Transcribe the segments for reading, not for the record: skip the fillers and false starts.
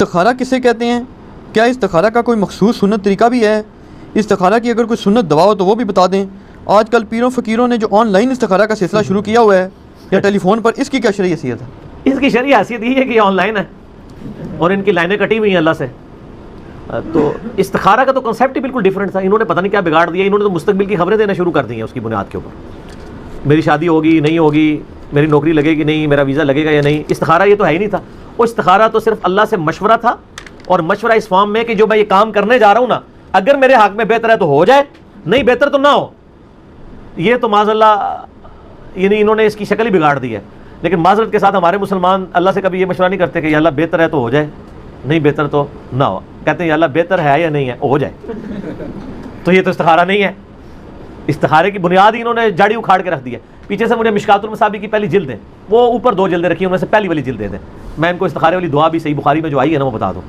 استخارہ کسے کہتے ہیں؟ کیا استخارہ کا کوئی مخصوص سنت طریقہ بھی ہے؟ استخارہ کی اگر کوئی سنت دوا ہو تو وہ بھی بتا دیں۔ آج کل پیروں فقیروں نے جو آن لائن استخارہ کا سلسلہ شروع کیا ہوا ہے یا ٹیلی فون پر، اس کی کیا شرعی حیثیت ہے؟ اس کی شرعی حیثیت یہ ہے کہ یہ آن لائن ہے اور ان کی لائنیں کٹی ہوئی ہیں اللہ سے۔ تو استخارہ کا تو کنسیپٹ ہی بالکل ڈیفرنٹ تھا، انہوں نے پتہ نہیں کیا بگاڑ دیا، انہوں نے تو مستقبل کی خبریں دینا شروع کر دی ہیں اس کی بنیاد کے اوپر، میری شادی ہوگی نہیں ہوگی، میری نوکری لگے گی نہیں، میرا ویزا لگے گا یا نہیں۔ استخارہ یہ تو ہے ہی نہیں تھا، وہ استخارہ تو صرف اللہ سے مشورہ تھا، اور مشورہ اس فارم میں کہ جو میں یہ کام کرنے جا رہا ہوں نا، اگر میرے حق میں بہتر ہے تو ہو جائے، نہیں بہتر تو نہ ہو۔ یہ تو معاذ اللہ یعنی انہوں نے اس کی شکل ہی بگاڑ دی ہے۔ لیکن معذرت کے ساتھ ہمارے مسلمان اللہ سے کبھی یہ مشورہ نہیں کرتے کہ یا اللہ بہتر ہے تو ہو جائے، نہیں بہتر تو نہ ہو، کہتے ہیں یا اللہ بہتر ہے یا نہیں ہے ہو جائے۔ تو یہ تو استخارہ نہیں ہے، استخارے کی بنیاد ہی انہوں نے جاڑی اکھاڑ کے رکھ دی ہے۔ پیچھے سے مجھے مشکات المصابیح کی پہلی جلد ہے، وہ اوپر 2 جلدیں رکھی ہیں، ان میں سے پہلی والی جلد دے دیں، میں ان کو استخارے والی دعا بھی صحیح بخاری میں جو آئی ہے نا وہ بتا دوں۔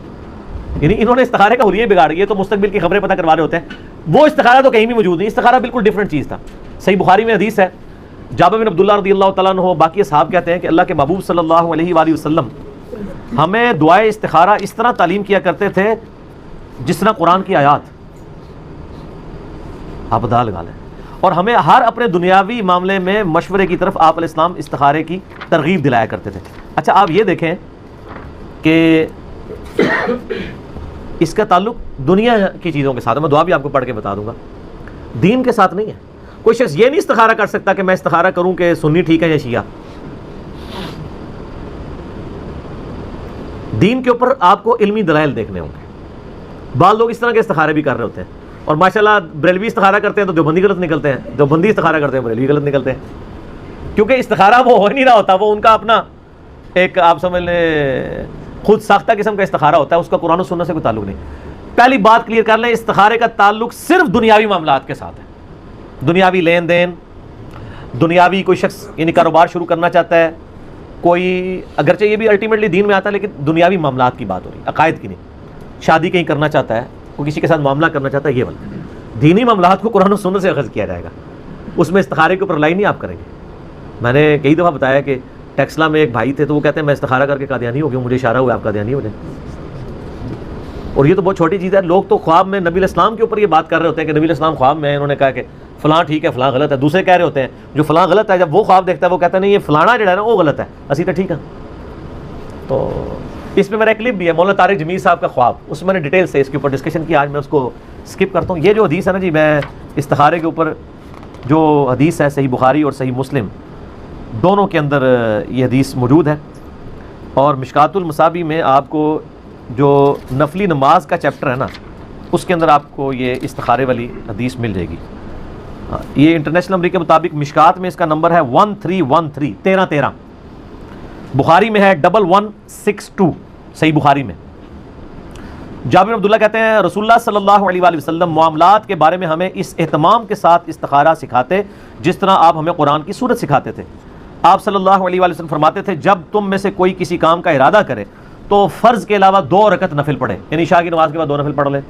یعنی انہوں نے استخارے کا حلیہ بگاڑ دیا، تو مستقبل کی خبریں پتہ کروا رہے ہوتے ہیں، وہ استخارہ تو کہیں بھی موجود نہیں، استخارہ بالکل ڈفرینٹ چیز تھا۔ صحیح بخاری میں حدیث ہے، جابر بن عبداللہ رضی اللہ تعالیٰ عنہ باقی اصحاب کہتے ہیں کہ اللہ کے محبوب صلی اللہ علیہ وآلہ وسلم ہمیں دعائے استخارہ اس طرح تعلیم کیا کرتے تھے جس طرح قرآن کی آیات، آپ ادا لگا لیں، اور ہمیں ہر اپنے دنیاوی معاملے میں مشورے کی طرف آپ علیہ السلام استخارے کی ترغیب دلایا کرتے تھے۔ اچھا آپ یہ دیکھیں کہ اس کا تعلق دنیا کی چیزوں کے ساتھ، میں دعا بھی آپ کو پڑھ کے بتا دوں گا، دین کے ساتھ نہیں ہے۔ کوئی شخص یہ نہیں استخارہ کر سکتا کہ میں استخارہ کروں کہ سنی ٹھیک ہے یا شیعہ۔ دین کے اوپر آپ کو علمی دلائل دیکھنے ہوں گے۔ بعض لوگ اس طرح کے استخارے بھی کر رہے ہوتے ہیں، اور ماشاءاللہ بریلوی استخارہ کرتے ہیں تو دیوبندی غلط نکلتے ہیں، دیوبندی استخارہ کرتے ہیں بریلوی غلط نکلتے ہیں، کیونکہ استخارہ وہ ہو ہی نہیں رہا ہوتا، وہ ان کا اپنا ایک آپ سمجھ لیں خود ساختہ قسم کا استخارہ ہوتا ہے، اس کا قرآن و سنت سے کوئی تعلق نہیں۔ پہلی بات کلیئر کر لیں، استخارے کا تعلق صرف دنیاوی معاملات کے ساتھ ہے، دنیاوی لین دین، دنیاوی کوئی شخص یعنی کاروبار شروع کرنا چاہتا ہے، کوئی اگرچہ یہ بھی الٹیمیٹلی دین میں آتا ہے، لیکن دنیاوی معاملات کی بات ہو رہی ہے، عقائد کی نہیں۔ شادی کہیں کرنا چاہتا ہے، کوئی کسی کے ساتھ معاملہ کرنا چاہتا ہے، یہ والا دینی معاملات کو قرآن و سنت سے اخذ کیا جائے گا، اس میں استخارے کے اوپر رلائی نہیں آپ کریں گے۔ میں نے کئی دفعہ بتایا کہ ٹیکسلا میں ایک بھائی تھے، تو وہ کہتے ہیں میں استخارہ کر کے قادیانی ہو گیا، مجھے اشارہ ہوا آپ قادیانی ہو جائیں، اور یہ تو بہت چھوٹی چیز ہے۔ لوگ تو خواب میں نبی علیہ السلام کے اوپر یہ بات کر رہے ہوتے ہیں کہ نبی علیہ السلام خواب میں انہوں نے کہا کہ فلاں ٹھیک ہے فلاں غلط ہے، دوسرے کہہ رہے ہوتے ہیں جو فلاں غلط ہے، جب وہ خواب دیکھتا ہے وہ کہتا ہے نہیں یہ فلانا جو ہے نا وہ غلط ہے، اسی تو ٹھیک ہے۔ تو اس میں میرا ایک کلپ بھی ہے مولانا طارق جمیل صاحب کا خواب، اس میں نے ڈیٹیل سے اس کے اوپر ڈسکشن کی، آج میں اس کو اسکپ کرتا ہوں۔ یہ جو حدیث ہے نا جی، میں استخارے کے اوپر جو حدیث ہے صحیح بخاری اور صحیح مسلم دونوں کے اندر یہ حدیث موجود ہے، اور مشکات المصابیح میں آپ کو جو نفلی نماز کا چیپٹر ہے نا اس کے اندر آپ کو یہ استخارے والی حدیث مل جائے گی۔ یہ انٹرنیشنل نمبر کے مطابق مشکات میں اس کا نمبر ہے 1313 1313، بخاری میں ہے 1162 صحیح بخاری میں۔ جابر بن عبداللہ کہتے ہیں رسول اللہ صلی اللہ علیہ وآلہ وسلم معاملات کے بارے میں ہمیں اس اہتمام کے ساتھ استخارہ سکھاتے جس طرح آپ ہمیں قرآن کی سورت سکھاتے تھے۔ آپ صلی اللہ علیہ وآلہ وسلم فرماتے تھے جب تم میں سے کوئی کسی کام کا ارادہ کرے تو فرض کے علاوہ 2 رکعت نفل پڑھے، یعنی عشاء کی نماز کے بعد 2 نفل پڑھ لے،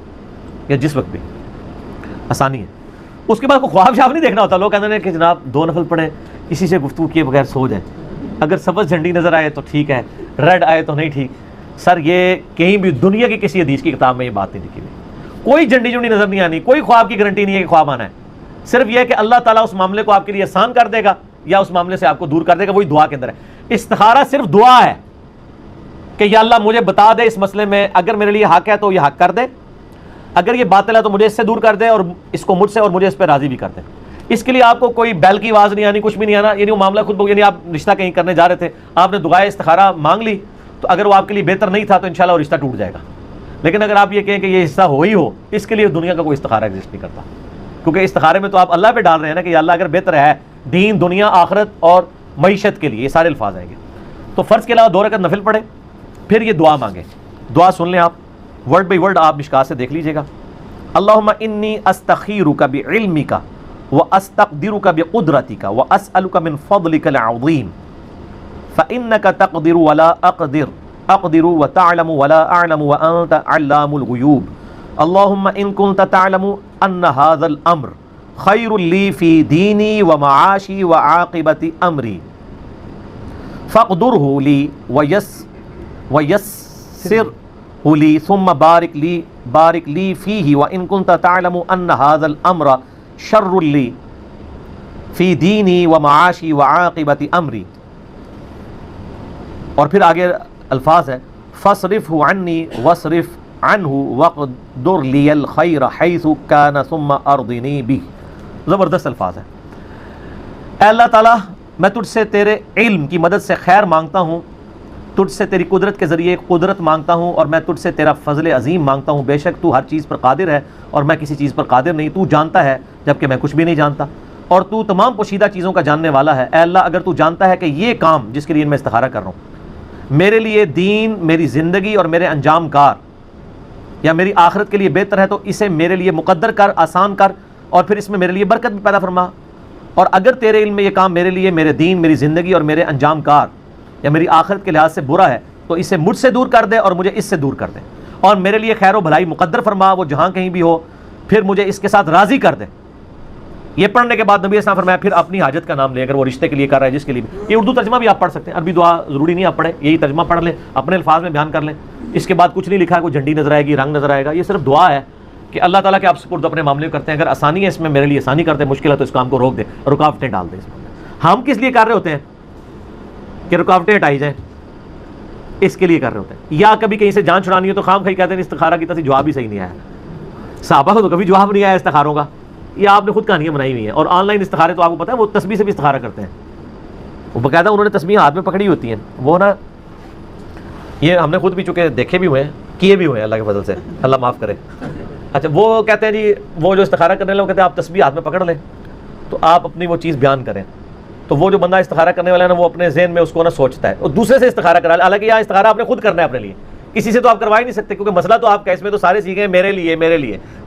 یا جس وقت بھی آسانی ہے۔ اس کے بعد کوئی خواب شاب نہیں دیکھنا ہوتا، لوگ کہتے ہیں کہ جناب 2 نفل پڑھیں، کسی سے گفتگو کیے بغیر سو جائیں، اگر سبز جھنڈی نظر آئے تو ٹھیک ہے، ریڈ آئے تو نہیں ٹھیک۔ سر یہ کہیں بھی دنیا کی کسی حدیث کی کتاب میں یہ بات نہیں لکھی ہوئی، کوئی جھنڈی جھنڈی نظر نہیں آنی، کوئی خواب کی گارنٹی نہیں ہے کہ خواب آنا ہے، صرف یہ ہے کہ اللہ تعالیٰ اس معاملے کو آپ کے لیے آسان کر دے گا یا اس معاملے سے آپ کو دور کر دے گا، وہی دعا کے اندر ہے۔ استخارہ صرف دعا ہے کہ یا اللہ مجھے بتا دے اس مسئلے میں، اگر میرے لیے حق ہے تو یہ حق کر دے، اگر یہ باطل ہے تو مجھے اس سے دور کر دے، اور اس کو مجھ سے اور مجھے اس پہ راضی بھی کر دے۔ اس کے لیے آپ کو کوئی بیل کی آواز نہیں آنی، کچھ بھی نہیں آنا، یعنی وہ معاملہ خود یعنی آپ رشتہ کہیں کرنے جا رہے تھے، آپ نے دعائے استخارہ مانگ لی، تو اگر وہ آپ کے لیے بہتر نہیں تھا تو انشاءاللہ وہ رشتہ ٹوٹ جائے گا۔ لیکن اگر آپ یہ کہیں کہ یہ حصہ ہو ہی ہو، اس کے لیے دنیا کا کوئی استخارہ ایگزسٹ نہیں کرتا، کیونکہ استخارے میں تو آپ اللہ پہ ڈال رہے ہیں نا کہ یا اللہ اگر بہتر ہے دین دنیا آخرت اور معیشت کے لیے، یہ سارے الفاظ آئیں گے، تو فرض کے علاوہ 2 رکعت نفل پڑھے، پھر یہ دعا مانگے۔ دعا سن لیں آپ، ورڈ بائی ورڈ آپ مشکات سے دیکھ لیجئے گا۔ اللہم انی استخیرک بعلمک واستقدرک بقدرتک واسألک من فضلک العظیم فإنک تقدر ولا اقدر وتعلم ولا اعلم وانت علام الغیوب اللہم ان کنت تعلم ان هذا الامر خیر لی فی دینی ومعاشی وعاقبت امری فاقدره لی ویسر لی ثم بارک لی فیہ وان کنت تعلم ان ھذا الامر شر لی فی دینی ومعاشی وعاقبت امری. اور پھر آگے الفاظ ہے فاصرفہ عنی واصرف عنہ وقدر لی الخیر حیث کان ثم ارضنی بہ. زبردست الفاظ ہیں. اے اللہ تعالیٰ میں تجھ سے تیرے علم کی مدد سے خیر مانگتا ہوں, تجھ سے تیری قدرت کے ذریعے قدرت مانگتا ہوں, اور میں تجھ سے تیرا فضل عظیم مانگتا ہوں. بے شک تو ہر چیز پر قادر ہے اور میں کسی چیز پر قادر نہیں. تو جانتا ہے جبکہ میں کچھ بھی نہیں جانتا, اور تو تمام پوشیدہ چیزوں کا جاننے والا ہے. اے اللہ اگر تو جانتا ہے کہ یہ کام جس کے لیے میں استخارہ کر رہا ہوں میرے لیے دین, میری زندگی اور میرے انجام کار یا میری آخرت کے لیے بہتر ہے تو اسے میرے لیے مقدر کر, آسان کر, اور پھر اس میں میرے لیے برکت بھی پیدا فرما. اور اگر تیرے علم میں یہ کام میرے لیے, میرے دین, میری زندگی اور میرے انجام کار یا میری آخرت کے لحاظ سے برا ہے تو اسے مجھ سے دور کر دے اور مجھے اس سے دور کر دے, اور میرے لیے خیر و بھلائی مقدر فرما, وہ جہاں کہیں بھی ہو, پھر مجھے اس کے ساتھ راضی کر دے. یہ پڑھنے کے بعد نبی اسلام فرمایا پھر اپنی حاجت کا نام لے, اگر وہ رشتے کے لیے کر رہا ہے جس کے لیے بھی. یہ اردو ترجمہ بھی آپ پڑھ سکتے ہیں, عربی دعا ضروری نہیں آپ پڑھیں, یہی ترجمہ پڑھ لیں, اپنے الفاظ میں بیان کر لیں. اس کے بعد کچھ نہیں لکھا ہے, کوئی جھنڈی نظر آئے گی, رنگ نظر آئے گا, یہ صرف دعا ہے کہ اللہ تعالیٰ کے آپ سپرد اپنے معاملے کرتے ہیں. اگر آسانی ہے اس میں میرے لیے آسانی کرتے ہیں, مشکل ہے تو اس کام کو روک دے, رکاوٹیں ڈال دیں. اس میں ہم کس لیے کر رہے ہوتے ہیں کہ رکاوٹیں ہٹائی جائیں, اس کے لیے کر رہے ہوتے ہیں. یا کبھی کہیں سے جان چھڑانی ہو تو خام خواہ کہتے ہیں استخارہ کی طرف سے جواب ہی صحیح نہیں آیا. صحابہ کو تو کبھی جواب نہیں آیا استخاروں کا, یہ آپ نے خود کہانیاں بنائی ہوئی ہیں. اور آن لائن استخارے تو آپ کو پتہ ہے وہ تسبیح سے بھی استخارہ کرتے ہیں, وہ باقاعدہ انہوں نے تسبیح ہاتھ میں پکڑی ہوتی ہیں. وہ نا یہ ہم نے خود بھی چونکہ دیکھے بھی ہوئے ہیں, کیے بھی ہوئے ہیں اللہ کے فضل سے, اللہ معاف کرے. اچھا وہ کہتے ہیں جی وہ جو استخارہ کرنے والے وہ کہتے ہیں آپ تسبیح ہاتھ میں پکڑ لیں تو آپ اپنی وہ چیز بیان کریں. تو وہ جو بندہ استخارہ کرنے والا ہے نا وہ اپنے ذہن میں اس کو نا سوچتا ہے, اور دوسرے سے استخارہ کرا لے. حالانکہ یہاں استخارہ آپ نے خود کرنا ہے اپنے لیے, کسی سے تو آپ کروا ہی نہیں سکتے, کیونکہ مسئلہ تو آپ کا اس میں تو سارے سیکھے میرے لیے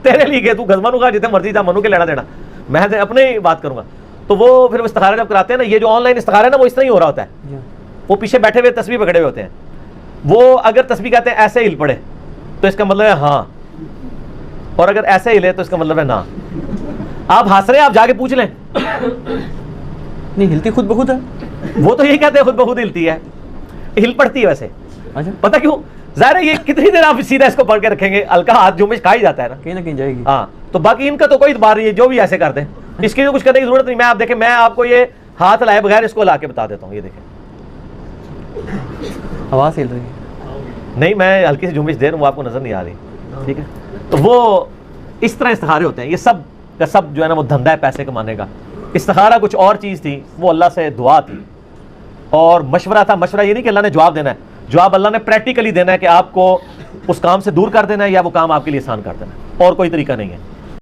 تیرے لیے, تو گزمانو کا جتنے مرضی تھا منو کے لینا دینا, میں اپنے ہی بات کروں گا. تو وہ پھر استخارہ جب کراتے ہیں نا, یہ جو آن لائن استخارہ ہے نا وہ اس طرح ہی ہو رہا ہوتا ہے. وہ پیچھے بیٹھے ہوئے تسبیح پکڑے ہوئے ہوتے ہیں, وہ اگر تسبیح کہتے ہیں ایسے ہل پڑے تو اس کا مطلب ہے ہاں, اور اگر ایسے ہلے تو اس کا مطلب ہے نا. آپ ہنس رہے ہیں, آپ جا کے پوچھ لیں, نہیں ہلتی خود بخود ہے. وہ تو یہی کہتے ہیں خود بخود ہلتی ہے, ہل پڑتی ہے ویسے. پتہ کیوں؟ ظاہر ہے یہ کتنی دیر آپ سیدھا اس کو پڑھ کے رکھیں گے, ہلکا ہاتھ جمش کھا ہی جاتا ہے نا, کہیں نہ کہیں جائے گی. ہاں تو باقی ان کا تو کوئی اعتبار نہیں ہے, جو بھی ایسے کرتے ہیں اس کی کچھ کرنے کی ضرورت نہیں. میں آپ دیکھیں, میں آپ کو یہ ہاتھ لائے بغیر اس کو لا کے بتا دیتا ہوں, یہ دیکھیں آواز ہل رہی ہے. نہیں میں ہلکی سی جمش دے رہا ہوں, وہ آپ کو نظر نہیں آ رہی, ٹھیک ہے. تو وہ اس طرح استخارے ہوتے ہیں. یہ سب کا سب جو ہے نا وہ دھندا ہے پیسے کمانے کا. استخارہ کچھ اور چیز تھی, وہ اللہ سے دعا تھی اور مشورہ تھا. مشورہ یہ نہیں کہ اللہ نے جواب دینا ہے, جواب اللہ نے پریکٹیکلی دینا ہے کہ آپ کو اس کام سے دور کر دینا ہے یا وہ کام آپ کے لیے آسان کر دینا ہے, اور کوئی طریقہ نہیں ہے.